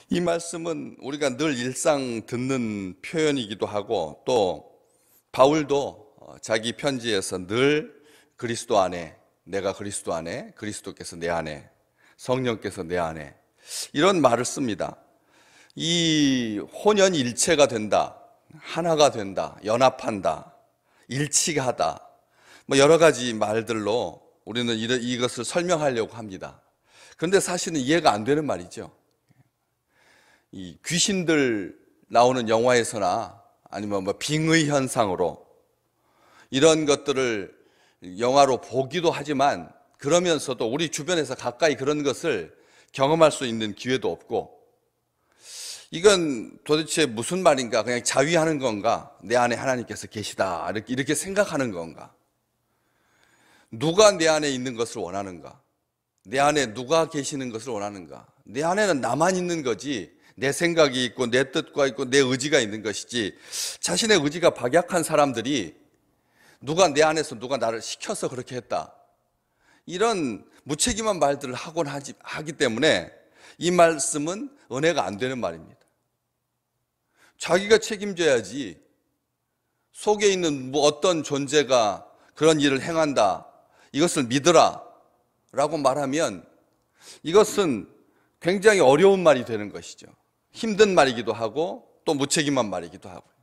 이 말씀은 우리가 늘 일상 듣는 표현이기도 하고, 또 바울도 자기 편지에서 늘 그리스도 안에, 내가 그리스도 안에, 그리스도께서 내 안에, 성령께서 내 안에, 이런 말을 씁니다. 이 혼연일체가 된다, 하나가 된다, 연합한다, 일치하다, 여러 가지 말들로 우리는 이것을 설명하려고 합니다. 그런데 사실은 이해가 안 되는 말이죠. 이 귀신들 나오는 영화에서나 아니면 빙의 현상으로 이런 것들을 영화로 보기도 하지만, 그러면서도 우리 주변에서 가까이 그런 것을 경험할 수 있는 기회도 없고, 이건 도대체 무슨 말인가? 그냥 자위하는 건가? 내 안에 하나님께서 계시다, 이렇게 생각하는 건가? 누가 내 안에 있는 것을 원하는가? 내 안에 누가 계시는 것을 원하는가? 내 안에는 나만 있는 거지, 내 생각이 있고 내 뜻과 있고 내 의지가 있는 것이지, 자신의 의지가 박약한 사람들이 누가 내 안에서 누가 나를 시켜서 그렇게 했다, 이런 무책임한 말들을 하기 때문에 이 말씀은 은혜가 안 되는 말입니다. 자기가 책임져야지, 속에 있는 어떤 존재가 그런 일을 행한다, 이것을 믿으라 라고 말하면 이것은 굉장히 어려운 말이 되는 것이죠. 힘든 말이기도 하고 또 무책임한 말이기도 하고요.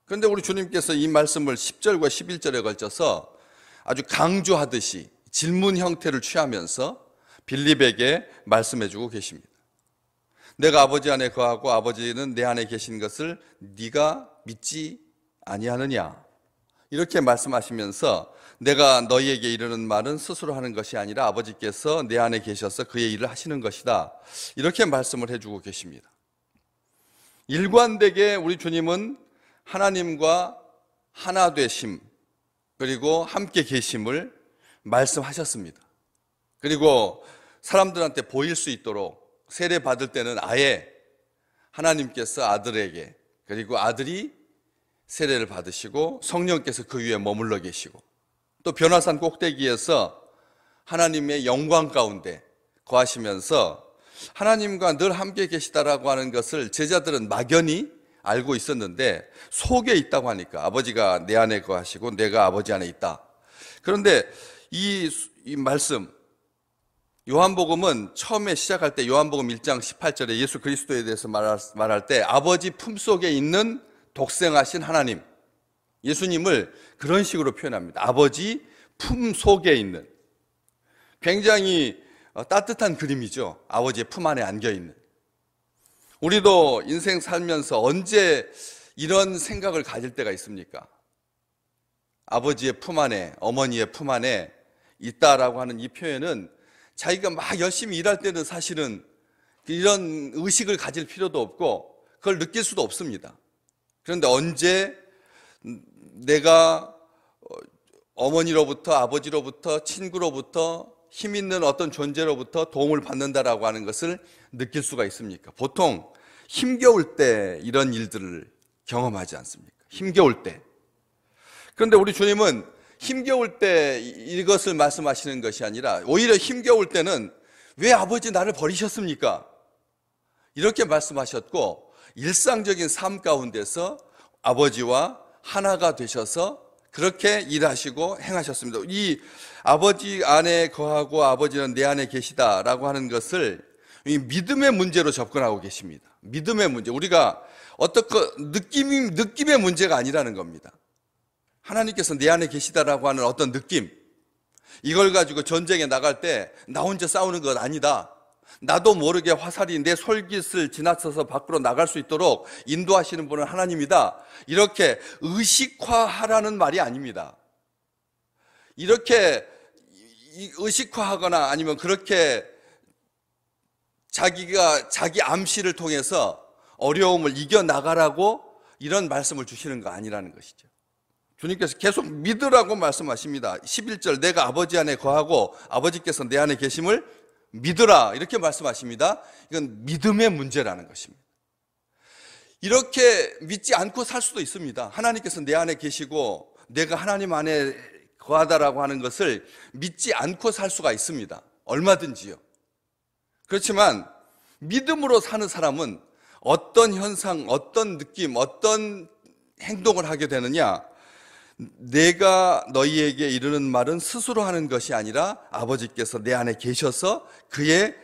그런데 우리 주님께서 이 말씀을 10절과 11절에 걸쳐서 아주 강조하듯이 질문 형태를 취하면서 빌립에게 말씀해 주고 계십니다. 내가 아버지 안에 거하고 아버지는 내 안에 계신 것을 네가 믿지 아니하느냐, 이렇게 말씀하시면서 내가 너희에게 이르는 말은 스스로 하는 것이 아니라 아버지께서 내 안에 계셔서 그의 일을 하시는 것이다, 이렇게 말씀을 해주고 계십니다. 일관되게 우리 주님은 하나님과 하나 되심, 그리고 함께 계심을 말씀하셨습니다. 그리고 사람들한테 보일 수 있도록 세례 받을 때는 아예 하나님께서 아들에게, 그리고 아들이 세례를 받으시고 성령께서 그 위에 머물러 계시고, 또 변화산 꼭대기에서 하나님의 영광 가운데 거하시면서 하나님과 늘 함께 계시다라고 하는 것을 제자들은 막연히 알고 있었는데, 속에 있다고 하니까 아버지가 내 안에 거하시고 내가 아버지 안에 있다. 그런데 이 말씀, 요한복음은 처음에 시작할 때 요한복음 1장 18절에 예수 그리스도에 대해서 말할 때 아버지 품속에 있는 독생하신 하나님, 예수님을 그런 식으로 표현합니다. 아버지 품 속에 있는, 굉장히 따뜻한 그림이죠. 아버지의 품 안에 안겨있는. 우리도 인생 살면서 언제 이런 생각을 가질 때가 있습니까? 아버지의 품 안에, 어머니의 품 안에 있다라고 하는 이 표현은 자기가 막 열심히 일할 때는 사실은 이런 의식을 가질 필요도 없고 그걸 느낄 수도 없습니다. 그런데 언제 내가 어머니로부터, 아버지로부터, 친구로부터, 힘 있는 어떤 존재로부터 도움을 받는다라고 하는 것을 느낄 수가 있습니까? 보통 힘겨울 때 이런 일들을 경험하지 않습니까? 힘겨울 때. 그런데 우리 주님은 힘겨울 때 이것을 말씀하시는 것이 아니라 오히려 힘겨울 때는 왜 아버지 나를 버리셨습니까? 이렇게 말씀하셨고, 일상적인 삶 가운데서 아버지와 하나가 되셔서 그렇게 일하시고 행하셨습니다. 이 아버지 안에 거하고 아버지는 내 안에 계시다라고 하는 것을 이 믿음의 문제로 접근하고 계십니다. 믿음의 문제. 우리가 어떻게 느낌의 문제가 아니라는 겁니다. 하나님께서 내 안에 계시다라고 하는 어떤 느낌, 이걸 가지고 전쟁에 나갈 때 나 혼자 싸우는 것 아니다, 나도 모르게 화살이 내 솔깃을 지나쳐서 밖으로 나갈 수 있도록 인도하시는 분은 하나님이다, 이렇게 의식화하라는 말이 아닙니다. 이렇게 의식화하거나 아니면 그렇게 자기 암시를 통해서 어려움을 이겨나가라고 이런 말씀을 주시는 거 아니라는 것이죠. 주님께서 계속 믿으라고 말씀하십니다. 11절, 내가 아버지 안에 거하고 아버지께서 내 안에 계심을 믿으라, 이렇게 말씀하십니다. 이건 믿음의 문제라는 것입니다. 이렇게 믿지 않고 살 수도 있습니다. 하나님께서 내 안에 계시고 내가 하나님 안에 거하다라고 하는 것을 믿지 않고 살 수가 있습니다. 얼마든지요. 그렇지만 믿음으로 사는 사람은 어떤 현상, 어떤 느낌, 어떤 행동을 하게 되느냐? 내가 너희에게 이르는 말은 스스로 하는 것이 아니라 아버지께서 내 안에 계셔서 그의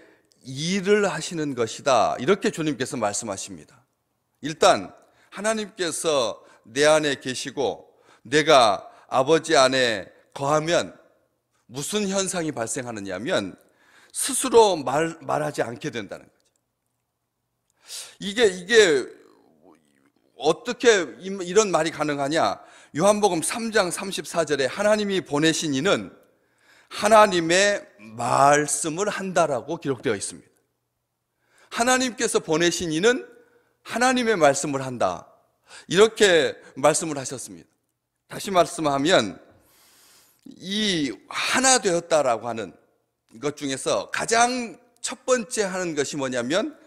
일을 하시는 것이다. 이렇게 주님께서 말씀하십니다. 일단 하나님께서 내 안에 계시고 내가 아버지 안에 거하면 무슨 현상이 발생하느냐 하면 스스로 말하지 않게 된다는 거죠. 이게 어떻게 이런 말이 가능하냐? 요한복음 3장 34절에 하나님이 보내신 이는 하나님의 말씀을 한다라고 기록되어 있습니다. 하나님께서 보내신 이는 하나님의 말씀을 한다. 이렇게 말씀을 하셨습니다. 다시 말씀하면 이 하나 되었다라고 하는 것 중에서 가장 첫 번째 하는 것이 뭐냐면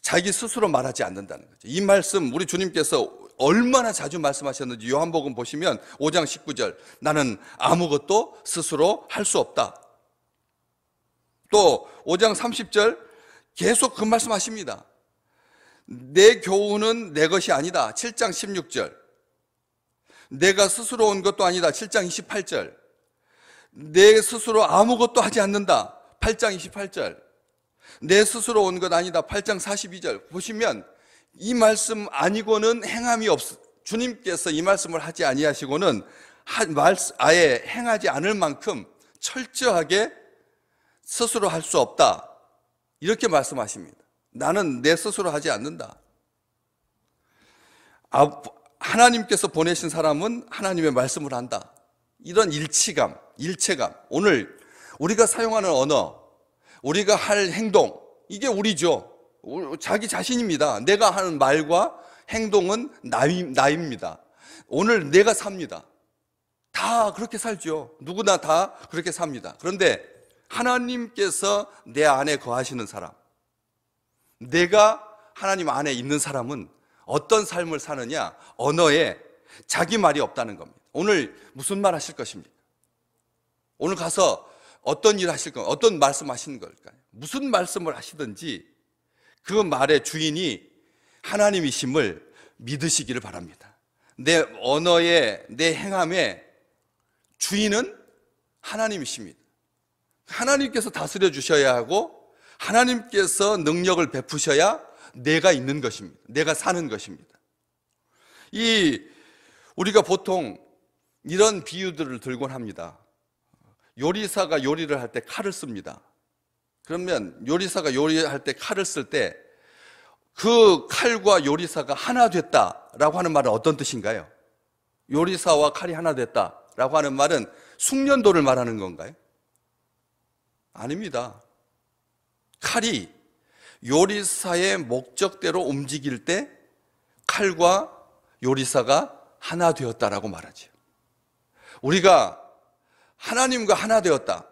자기 스스로 말하지 않는다는 거죠. 이 말씀 우리 주님께서 얼마나 자주 말씀하셨는지 요한복음 보시면 5장 19절 나는 아무것도 스스로 할 수 없다. 또 5장 30절 계속 그 말씀하십니다. 내 교훈은 내 것이 아니다. 7장 16절 내가 스스로 온 것도 아니다. 7장 28절 내 스스로 아무것도 하지 않는다. 8장 28절 내 스스로 온 것 아니다. 8장 42절 보시면 이 말씀 아니고는 행함이 주님께서 이 말씀을 하지 아니하시고는 아예 행하지 않을 만큼 철저하게 스스로 할 수 없다. 이렇게 말씀하십니다. 나는 내 스스로 하지 않는다. 하나님께서 보내신 사람은 하나님의 말씀을 한다. 이런 일체감. 오늘 우리가 사용하는 언어, 우리가 할 행동, 이게 우리죠. 자기 자신입니다. 내가 하는 말과 행동은 나입니다. 오늘 내가 삽니다. 다 그렇게 살죠. 누구나 다 그렇게 삽니다. 그런데 하나님께서 내 안에 거하시는 사람, 내가 하나님 안에 있는 사람은 어떤 삶을 사느냐? 언어에 자기 말이 없다는 겁니다. 오늘 무슨 말 하실 것입니까? 오늘 가서 어떤 일 하실 겁니까? 어떤 말씀 하시는 걸까요? 무슨 말씀을 하시든지 그 말의 주인이 하나님이심을 믿으시기를 바랍니다. 내 언어에, 내 행함의 주인은 하나님이십니다. 하나님께서 다스려 주셔야 하고 하나님께서 능력을 베푸셔야 내가 있는 것입니다. 내가 사는 것입니다. 우리가 보통 이런 비유들을 들곤 합니다. 요리사가 요리를 할 때 칼을 씁니다. 그러면 요리사가 요리할 때 칼을 쓸 때 그 칼과 요리사가 하나 됐다라고 하는 말은 어떤 뜻인가요? 요리사와 칼이 하나 됐다라고 하는 말은 숙련도를 말하는 건가요? 아닙니다. 칼이 요리사의 목적대로 움직일 때 칼과 요리사가 하나 되었다라고 말하죠. 우리가 하나님과 하나 되었다,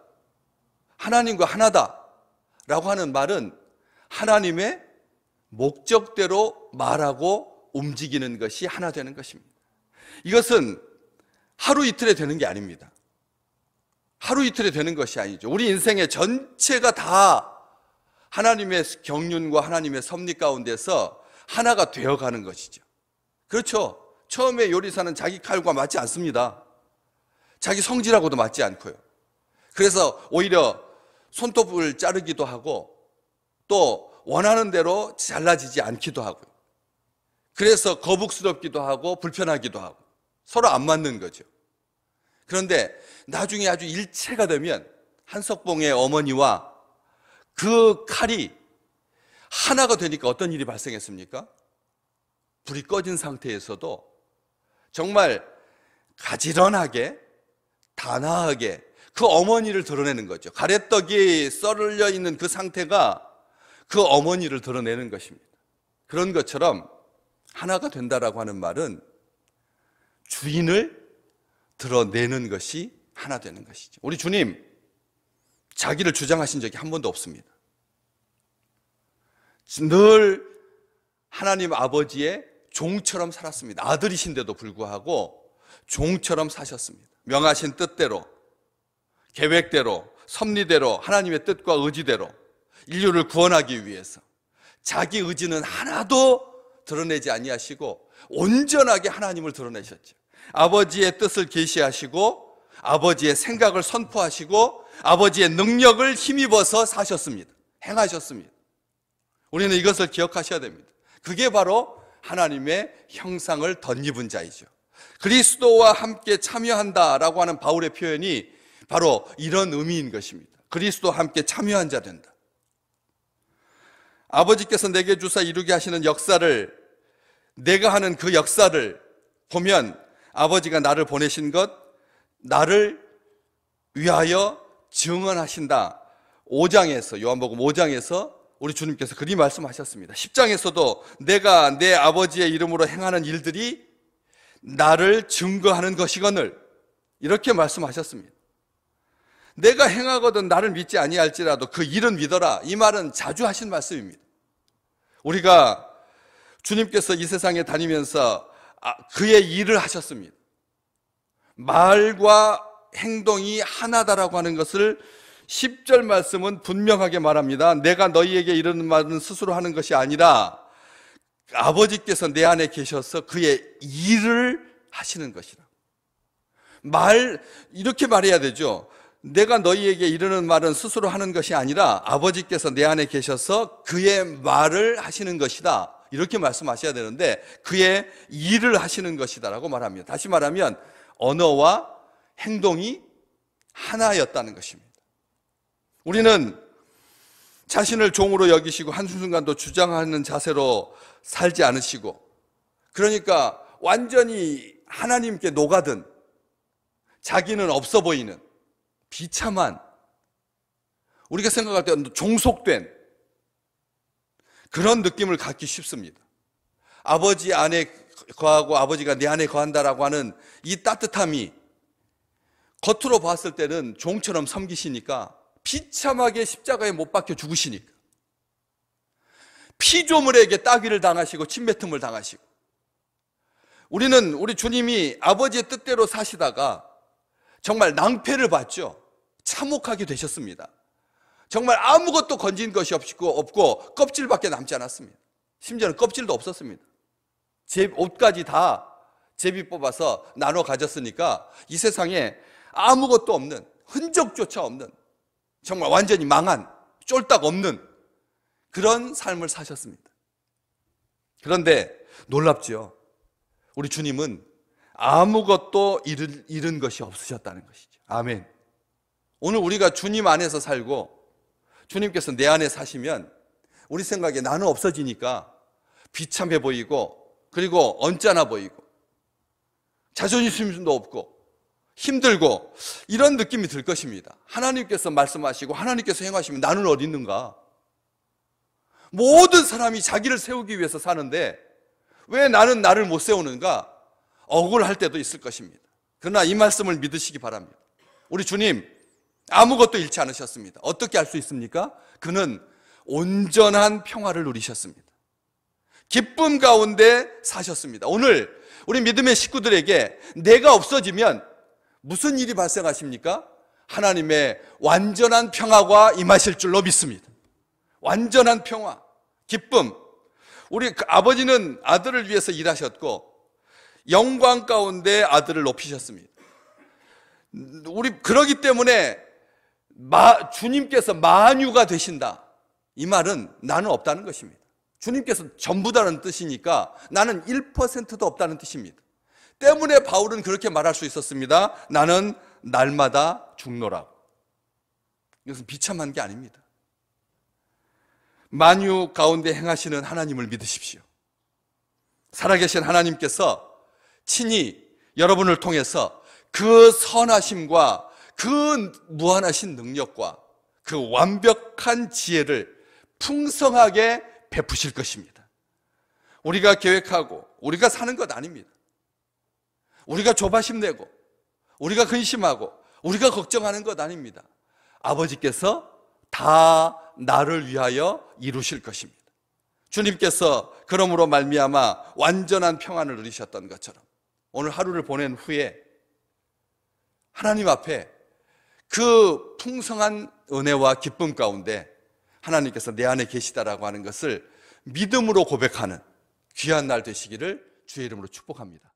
하나님과 하나다라고 하는 말은 하나님의 목적대로 말하고 움직이는 것이 하나 되는 것입니다. 이것은 하루 이틀에 되는 게 아닙니다. 하루 이틀에 되는 것이 아니죠. 우리 인생의 전체가 다 하나님의 경륜과 하나님의 섭리 가운데서 하나가 되어가는 것이죠. 그렇죠. 처음에 요리사는 자기 칼과 맞지 않습니다. 자기 성질하고도 맞지 않고요. 그래서 오히려 손톱을 자르기도 하고 또 원하는 대로 잘라지지 않기도 하고요. 그래서 거북스럽기도 하고 불편하기도 하고 서로 안 맞는 거죠. 그런데 나중에 아주 일체가 되면 한석봉의 어머니와 그 칼이 하나가 되니까 어떤 일이 발생했습니까? 불이 꺼진 상태에서도 정말 가지런하게 단아하게 그 어머니를 드러내는 거죠. 가래떡이 썰려 있는 그 상태가 그 어머니를 드러내는 것입니다. 그런 것처럼 하나가 된다라고 하는 말은 주인을 드러내는 것이 하나 되는 것이죠. 우리 주님 자기를 주장하신 적이 한 번도 없습니다. 늘 하나님 아버지의 종처럼 살았습니다. 아들이신데도 불구하고 종처럼 사셨습니다. 명하신 뜻대로, 계획대로, 섭리대로, 하나님의 뜻과 의지대로 인류를 구원하기 위해서 자기 의지는 하나도 드러내지 아니하시고 온전하게 하나님을 드러내셨죠. 아버지의 뜻을 계시하시고 아버지의 생각을 선포하시고 아버지의 능력을 힘입어서 사셨습니다. 행하셨습니다. 우리는 이것을 기억하셔야 됩니다. 그게 바로 하나님의 형상을 덧입은 자이죠. 그리스도와 함께 참여한다라고 하는 바울의 표현이 바로 이런 의미인 것입니다. 그리스도와 함께 참여한 자 된다. 아버지께서 내게 주사 이루게 하시는 역사를, 내가 하는 그 역사를 보면 아버지가 나를 보내신 것, 나를 위하여 증언하신다. 5장에서, 요한복음 5장에서 우리 주님께서 그리 말씀하셨습니다. 10장에서도 내가 내 아버지의 이름으로 행하는 일들이 나를 증거하는 것이거늘, 이렇게 말씀하셨습니다. 내가 행하거든 나를 믿지 아니할지라도 그 일은 믿어라. 이 말은 자주 하신 말씀입니다. 우리가 주님께서 이 세상에 다니면서 그의 일을 하셨습니다. 말과 행동이 하나다라고 하는 것을 10절 말씀은 분명하게 말합니다. 내가 너희에게 이르는 말은 스스로 하는 것이 아니라 아버지께서 내 안에 계셔서 그의 일을 하시는 것이라. 이렇게 말해야 되죠. 내가 너희에게 이르는 말은 스스로 하는 것이 아니라 아버지께서 내 안에 계셔서 그의 말을 하시는 것이다. 이렇게 말씀하셔야 되는데 그의 일을 하시는 것이다 라고 말합니다. 다시 말하면 언어와 행동이 하나였다는 것입니다. 우리는 자신을 종으로 여기시고 한순간도 주장하는 자세로 살지 않으시고, 그러니까 완전히 하나님께 녹아든, 자기는 없어 보이는 비참한, 우리가 생각할 때 종속된 그런 느낌을 갖기 쉽습니다. 아버지 안에 거하고 아버지가 내 안에 거한다라고 하는 이 따뜻함이 겉으로 봤을 때는 종처럼 섬기시니까, 비참하게 십자가에 못 박혀 죽으시니까, 피조물에게 따귀를 당하시고 침뱉음을 당하시고, 우리 주님이 아버지의 뜻대로 사시다가 정말 낭패를 봤죠. 참혹하게 되셨습니다. 정말 아무것도 건진 것이 없고 껍질밖에 남지 않았습니다. 심지어는 껍질도 없었습니다. 옷까지 다 제비 뽑아서 나눠 가졌으니까 이 세상에 아무것도 없는, 흔적조차 없는, 정말 완전히 망한, 쫄딱 없는 그런 삶을 사셨습니다. 그런데 놀랍죠. 우리 주님은 아무것도 잃은 것이 없으셨다는 것이죠. 아멘. 오늘 우리가 주님 안에서 살고 주님께서 내 안에 사시면 우리 생각에 나는 없어지니까 비참해 보이고, 그리고 언짢아 보이고, 자존심도 없고 힘들고, 이런 느낌이 들 것입니다. 하나님께서 말씀하시고 하나님께서 행하시면 나는 어디 있는가? 모든 사람이 자기를 세우기 위해서 사는데 왜 나는 나를 못 세우는가? 억울할 때도 있을 것입니다. 그러나 이 말씀을 믿으시기 바랍니다. 우리 주님 아무것도 잃지 않으셨습니다. 어떻게 알 수 있습니까? 그는 온전한 평화를 누리셨습니다. 기쁨 가운데 사셨습니다. 오늘 우리 믿음의 식구들에게 내가 없어지면 무슨 일이 발생하십니까? 하나님의 완전한 평화가 임하실 줄로 믿습니다. 완전한 평화, 기쁨. 우리 아버지는 아들을 위해서 일하셨고 영광 가운데 아들을 높이셨습니다. 그러기 때문에 주님께서 만유가 되신다, 이 말은 나는 없다는 것입니다. 주님께서 전부다는 뜻이니까 나는 1%도 없다는 뜻입니다. 때문에 바울은 그렇게 말할 수 있었습니다. 나는 날마다 죽노라고. 이것은 비참한 게 아닙니다. 만유 가운데 행하시는 하나님을 믿으십시오. 살아계신 하나님께서 친히 여러분을 통해서 그 선하심과 그 무한하신 능력과 그 완벽한 지혜를 풍성하게 베푸실 것입니다. 우리가 계획하고 우리가 사는 것 아닙니다. 우리가 조바심 내고 우리가 근심하고 우리가 걱정하는 것 아닙니다. 아버지께서 다 나를 위하여 이루실 것입니다. 주님께서 그러므로 말미암아 완전한 평안을 누리셨던 것처럼 오늘 하루를 보낸 후에 하나님 앞에 그 풍성한 은혜와 기쁨 가운데 하나님께서 내 안에 계시다라고 하는 것을 믿음으로 고백하는 귀한 날 되시기를 주의 이름으로 축복합니다.